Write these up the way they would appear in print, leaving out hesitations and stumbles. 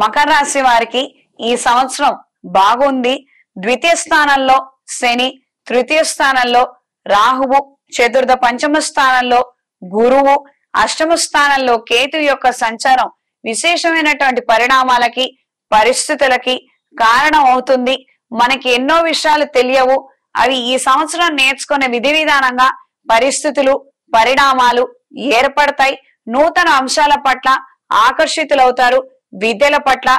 మకర రాశి వారికి ఈ సంవత్సరం బాగుంది. ద్వితీయ స్థానంలో శని, తృతీయ స్థానంలో రాహువు, చతుర్థ పంచమ స్థానంలో గురువు, అష్టమ స్థానంలో కేతు యొక్క సంచారం విశేషమైనటువంటి పరిణామాలకి, పరిస్థితులకి కారణం అవుతుంది. మనకి ఎన్నో విషయాలు తెలియవు, అవి ఈ సంవత్సరం నేర్చుకునే విధి విధానంగా పరిస్థితులు, పరిణామాలు ఏర్పడతాయి. నూతన అంశాల పట్ల ఆకర్షితులవుతారు. విద్యల పట్ల,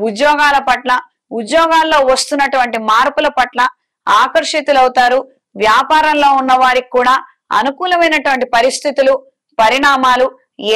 ఉద్యోగాల పట్ల, ఉద్యోగాల్లో వస్తున్నటువంటి మార్పుల పట్ల ఆకర్షితులవుతారు. వ్యాపారంలో ఉన్న వారికి కూడా అనుకూలమైనటువంటి పరిస్థితులు, పరిణామాలు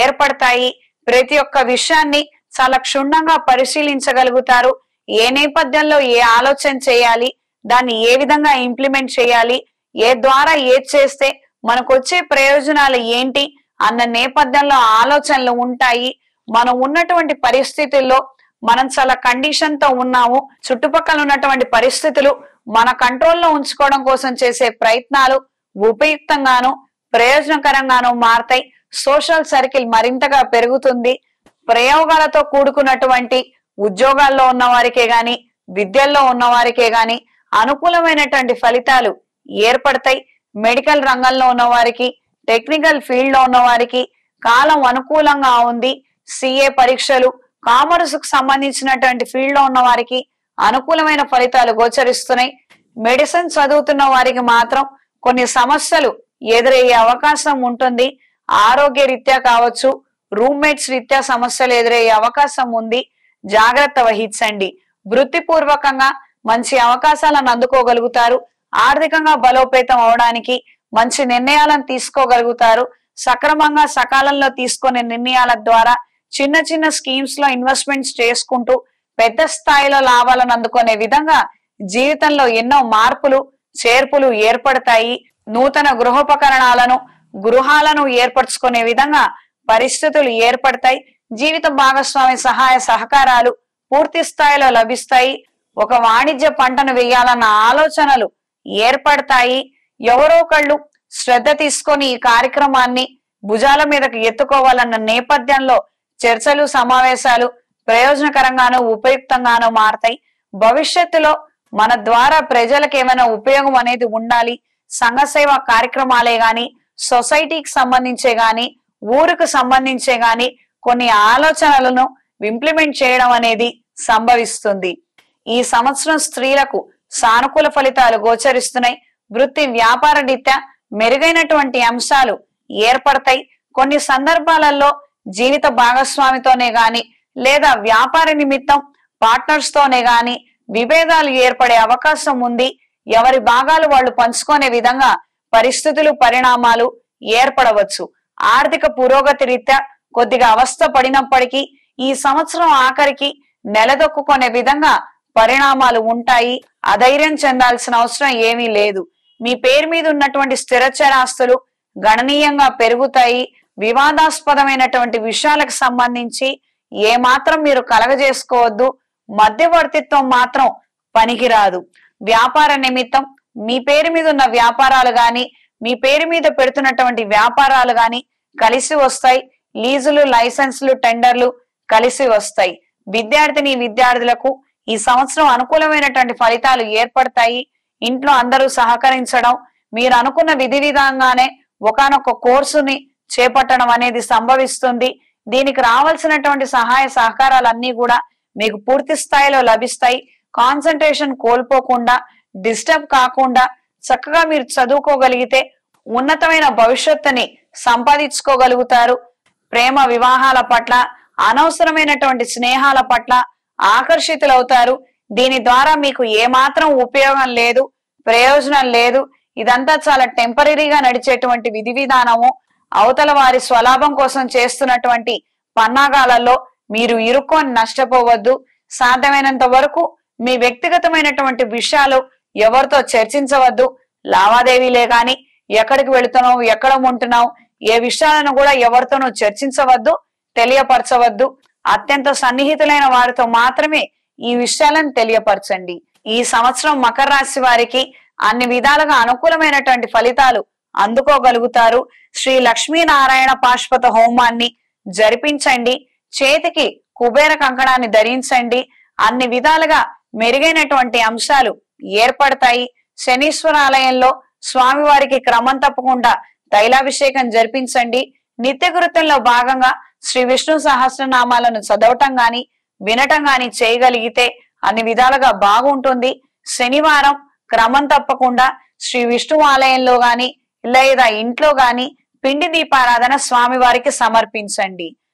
ఏర్పడతాయి. ప్రతి ఒక్క విషయాన్ని చాలా క్షుణ్ణంగా పరిశీలించగలుగుతారు. ఏ నేపథ్యంలో ఏ ఆలోచన చేయాలి, దాన్ని ఏ విధంగా ఇంప్లిమెంట్ చేయాలి, ఏ ద్వారా ఏది చేస్తే మనకు వచ్చే ప్రయోజనాలు ఏంటి అన్న నేపథ్యంలో ఆలోచనలు ఉంటాయి. మనం ఉన్నటువంటి పరిస్థితుల్లో మనం చాలా కండిషన్ తో ఉన్నాము. చుట్టుపక్కల ఉన్నటువంటి పరిస్థితులు మన కంట్రోల్లో ఉంచుకోవడం కోసం చేసే ప్రయత్నాలు ఉపయుక్తంగాను, ప్రయోజనకరంగాను మారతాయి. సోషల్ సర్కిల్ మరింతగా పెరుగుతుంది. ప్రయోగాలతో కూడుకున్నటువంటి ఉద్యోగాల్లో ఉన్న వారికే గాని, విద్యల్లో ఉన్న వారికే గాని అనుకూలమైనటువంటి ఫలితాలు ఏర్పడతాయి. మెడికల్ రంగంలో ఉన్న వారికి, టెక్నికల్ ఫీల్డ్ లో ఉన్న వారికి కాలం అనుకూలంగా ఉంది. సిఏ పరీక్షలు, కామర్స్ కు సంబంధించినటువంటి ఫీల్డ్ లో ఉన్న వారికి అనుకూలమైన ఫలితాలు గోచరిస్తున్నాయి. మెడిసిన్ చదువుతున్న వారికి మాత్రం కొన్ని సమస్యలు ఎదురయ్యే అవకాశం ఉంటుంది. ఆరోగ్య రీత్యా కావచ్చు, రూమ్మేట్స్ రీత్యా సమస్యలు ఎదురయ్యే అవకాశం ఉంది. జాగ్రత్త వహించండి. వృత్తిపూర్వకంగా మంచి అవకాశాలను అందుకోగలుగుతారు. ఆర్థికంగా బలోపేతం అవడానికి మంచి నిర్ణయాలను తీసుకోగలుగుతారు. సక్రమంగా సకాలంలో తీసుకునే నిర్ణయాల ద్వారా చిన్న చిన్న స్కీమ్స్ లో ఇన్వెస్ట్మెంట్స్ చేసుకుంటూ పెద్ద స్థాయిలో లాభాలను అందుకునే విధంగా జీవితంలో ఎన్నో మార్పులు, చేర్పులు ఏర్పడతాయి. నూతన గృహోపకరణాలను, గృహాలను ఏర్పరచుకునే విధంగా పరిస్థితులు ఏర్పడతాయి. జీవిత భాగస్వామి సహాయ సహకారాలు పూర్తి స్థాయిలో లభిస్తాయి. ఒక వాణిజ్య పంటను వేయాలన్న ఆలోచనలు ఏర్పడతాయి. ఎవరో ఒకళ్ళు శ్రద్ధ తీసుకొని ఈ కార్యక్రమాన్ని భుజాల మీదకి ఎత్తుకోవాలన్న నేపథ్యంలో చర్చలు, సమావేశాలు ప్రయోజనకరంగాను, ఉపయుక్తంగాను మారతాయి. భవిష్యత్తులో మన ద్వారా ప్రజలకు ఏమైనా ఉపయోగం అనేది ఉండాలి. సంఘ సేవా కార్యక్రమాలే గాని, సొసైటీకి సంబంధించే గాని, ఊరుకు సంబంధించే గాని కొన్ని ఆలోచనలను ఇంప్లిమెంట్ చేయడం అనేది సంభవిస్తుంది. ఈ సంవత్సరం స్త్రీలకు సానుకూల ఫలితాలు గోచరిస్తున్నాయి. వృత్తి, వ్యాపార రీత్యా మెరుగైనటువంటి అంశాలు ఏర్పడతాయి. కొన్ని సందర్భాలలో జీవిత భాగస్వామితోనే గాని, లేదా వ్యాపార నిమిత్తం పార్ట్నర్స్ తోనే గాని విభేదాలు ఏర్పడే అవకాశం ఉంది. ఎవరి భాగాలు వాళ్ళు పంచుకునే విధంగా పరిస్థితులు, పరిణామాలు ఏర్పడవచ్చు. ఆర్థిక పురోగతి రీత్యా కొద్దిగా అవస్థ పడినప్పటికీ ఈ సంవత్సరం ఆఖరికి నెలదొక్కునే విధంగా పరిణామాలు ఉంటాయి. అధైర్యం చెందాల్సిన అవసరం ఏమీ లేదు. మీ పేరు మీద ఉన్నటువంటి స్థిరచరాస్తులు గణనీయంగా పెరుగుతాయి. వివాదాస్పదమైనటువంటి విషయాలకు సంబంధించి ఏమాత్రం మీరు కలగజేసుకోవద్దు. మధ్యవర్తిత్వం మాత్రం పనికిరాదు. వ్యాపార నిమిత్తం మీ పేరు మీద ఉన్న వ్యాపారాలు గాని, మీ పేరు మీద పెడుతున్నటువంటి వ్యాపారాలు గాని కలిసి వస్తాయి. లీజులు, లైసెన్సులు, టెండర్లు కలిసి వస్తాయి. విద్యార్థిని విద్యార్థులకు ఈ సంవత్సరం అనుకూలమైనటువంటి ఫలితాలు ఏర్పడతాయి. ఇంట్లో అందరూ సహకరించడం, మీరు అనుకున్న విధి విధంగానే ఒకానొక కోర్సుని చేపట్టడం అనేది సంభవిస్తుంది. దీనికి రావాల్సినటువంటి సహాయ సహకారాలన్నీ కూడా మీకు పూర్తి స్థాయిలో లభిస్తాయి. కాన్సన్ట్రేషన్ కోల్పోకుండా, డిస్టర్బ్ కాకుండా చక్కగా మీరు చదువుకోగలిగితే ఉన్నతమైన భవిష్యత్తుని సంపాదించుకోగలుగుతారు. ప్రేమ వివాహాల పట్ల, అనవసరమైనటువంటి స్నేహాల పట్ల ఆకర్షితులవుతారు. దీని ద్వారా మీకు ఏమాత్రం ఉపయోగం లేదు, ప్రయోజనం లేదు. ఇదంతా చాలా టెంపరీగా నడిచేటువంటి విధి విధానము. అవతల వారి స్వలాభం కోసం చేస్తున్నటువంటి పన్నాగాలలో మీరు ఇరుక్కొని నష్టపోవద్దు. సాధ్యమైనంత వరకు మీ వ్యక్తిగతమైనటువంటి విషయాలు ఎవరితో చర్చించవద్దు. లావాదేవీలే గాని, ఎక్కడికి వెళుతున్నావు, ఎక్కడ ఉంటున్నావు, ఏ విషయాలను కూడా ఎవరితోనూ చర్చించవద్దు, తెలియపరచవద్దు. అత్యంత సన్నిహితులైన వారితో మాత్రమే ఈ విషయాలను తెలియపరచండి. ఈ సంవత్సరం మకర రాశి వారికి అన్ని విధాలుగా అనుకూలమైనటువంటి ఫలితాలు అందుకోగలుగుతారు. శ్రీ లక్ష్మీనారాయణ పాశుపత హోమాన్ని జరిపించండి. చేతికి కుబేర కంకణాన్ని ధరించండి. అన్ని విధాలుగా మెరుగైనటువంటి అంశాలు ఏర్పడతాయి. శనీశ్వర ఆలయంలో స్వామివారికి క్రమం తప్పకుండా తైలాభిషేకం జరిపించండి. నిత్యకృత్యంలో భాగంగా శ్రీ విష్ణు సహస్రనామాలను చదవటం గాని వినటం గాని చేయగలిగితే అన్ని విధాలుగా బాగుంటుంది. శనివారం క్రమం తప్పకుండా శ్రీ విష్ణు ఆలయంలో గాని లేదా ఇంట్లో గాని పిండి దీపారాధన స్వామివారికి సమర్పించండి.